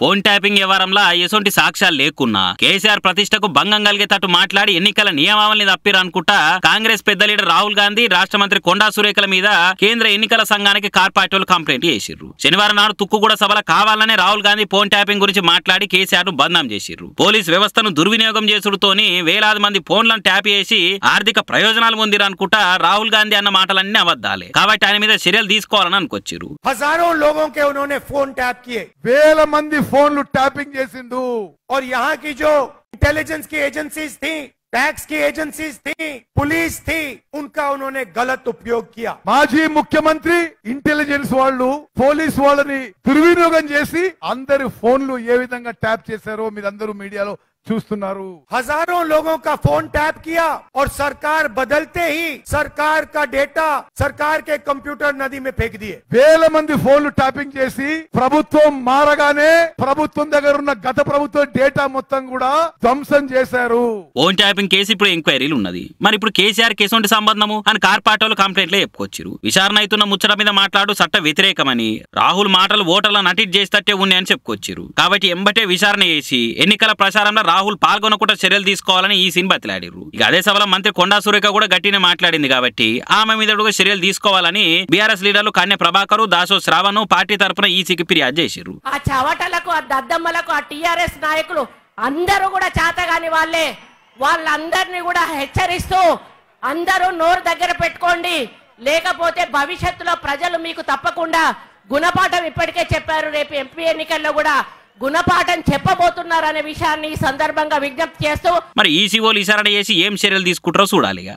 Phone tapping వ్యవహారంలో ఎసొంటి సాక్ష్యాలు లేకున్నా కేసీఆర్ ప్రతిష్టకు భంగం కలిగేటట్టు మాట్లాడి ఎన్నికల నియమావళిని తప్పిరనుకుంటా కాంగ్రెస్ పెద్ద లీడర్ రాహుల్ గాంధీ రాష్ట్ర మంత్రి కొండా సురేఖల మీద కేంద్ర ఎన్నికల సంఘానికి కార్పొరేటర్లు కంప్లైంట్ చేసిర్రు. శనివారం నాడు తుక్కుగూడ సభలో కావాలనే రాహుల్ గాంధీ ఫోన్ ట్యాపింగ్ గురించి మాట్లాడి కేసీఆర్ ను బదనాం చేసిర్రు. పోలీస్ వ్యవస్థను దుర్వినియోగం చేసుడుతోని వేలాది మంది ఫోన్లను ట్యాప్ చేసి ఆర్థిక ప్రయోజనాలు పొందిరనుకుంటా రాహుల్ గాంధీ అన్న మాటలన్నీ అబద్ధాలే కాబట్టి ఆయన మీద చర్యలు తీసుకోవాలని అనుకొచ్చిర్రు. हजारों लोगों के उन्होंने फोन टैप किए, వేల మంది ఫోన్లు ట్యాపింగ్ చేసిండు. और यहाँ की जो इंटेलिजेंस की एजेंसीज थी, टैक्स की एजेंसीज थी, पुलिस थी, उनका उन्होंने गलत उपयोग किया. మాజీ ముఖ్యమంత్రి ఇంటెలిజెన్స్ వాళ్ళు పోలీస్ వాళ్ళని దుర్వినియోగం చేసి అందరి ఫోన్లు ఏ విధంగా ట్యాప్ చేశారో మీరందరూ మీడియాలో చూస్తున్నారు. हजारों लोगों का फोन टैप किया और सरकार बदलते ही सरकार का डेटा सरकार के कंप्यूटर नदी में फेंक दिए. వేల మంది ఫోన్లు ట్యాపింగ్ చేసి ప్రభుత్వం మారగానే ప్రభుత్వం దగ్గర ఉన్న గత ప్రభుత్వం డేటా మొత్తం కూడా ధ్వంసం చేశారు. ఫోన్ ట్యాపింగ్ కేసు ఇప్పుడు ఎంక్వైరీలు ఉన్నది. మరి ఇప్పుడు కేసీఆర్ కేసు ఉంటే సంబంధము అని కార్పొరేటర్లు కంప్లైంట్ లో చెప్పుకొచ్చారు. విచారణ అవుతున్న ముచ్చట మీద మాట్లాడు చట్ట వ్యతిరేకమని రాహుల్ మాటలు ఓటర్లను నటిట్ చేసేటట్టే ఉన్నాయని చెప్పుకొచ్చారు. కాబట్టి ఎంబటే విచారణ చేసి ఎన్నికల ప్రచారంలో రాహుల్ పాల్గొనకుండా చర్యలు తీసుకోవాలని ఈ సీన్ బతిలాడిరు. ఇక అదే సభలో మంత్రి కొండా సురేఖ కూడా గట్టినే మాట్లాడింది కాబట్టి ఆమె మీద చర్యలు తీసుకోవాలని బీఆర్ఎస్ లీడర్లు కన్య ప్రభాకర్, దాసో శ్రావణ్ పార్టీ తరఫున ఈసీకి ఫిర్యాదు చేసిరు. ఆ చవటలకు, ఆ దద్దమ్మలకు, ఆ టీఆర్ఎస్ నాయకులు అందరూ కూడా చేతగాని వాళ్ళే. వాళ్ళందరినీ కూడా హెచ్చరిస్తూ అందరూ నోరు దగ్గర పెట్టుకోండి, లేకపోతే భవిష్యత్తులో ప్రజలు మీకు తప్పకుండా గుణపాఠం ఇప్పటికే చెప్పారు. రేపు ఎంపీ ఎన్నికల్లో కూడా గుణపాఠం చెప్పబోతున్నారనే విషయాన్ని ఈ సందర్భంగా విజ్ఞప్తి చేస్తూ మరి ఈసీఓలు విచారణ చేసి ఏం చర్యలు తీసుకుంటారో చూడాలిగా.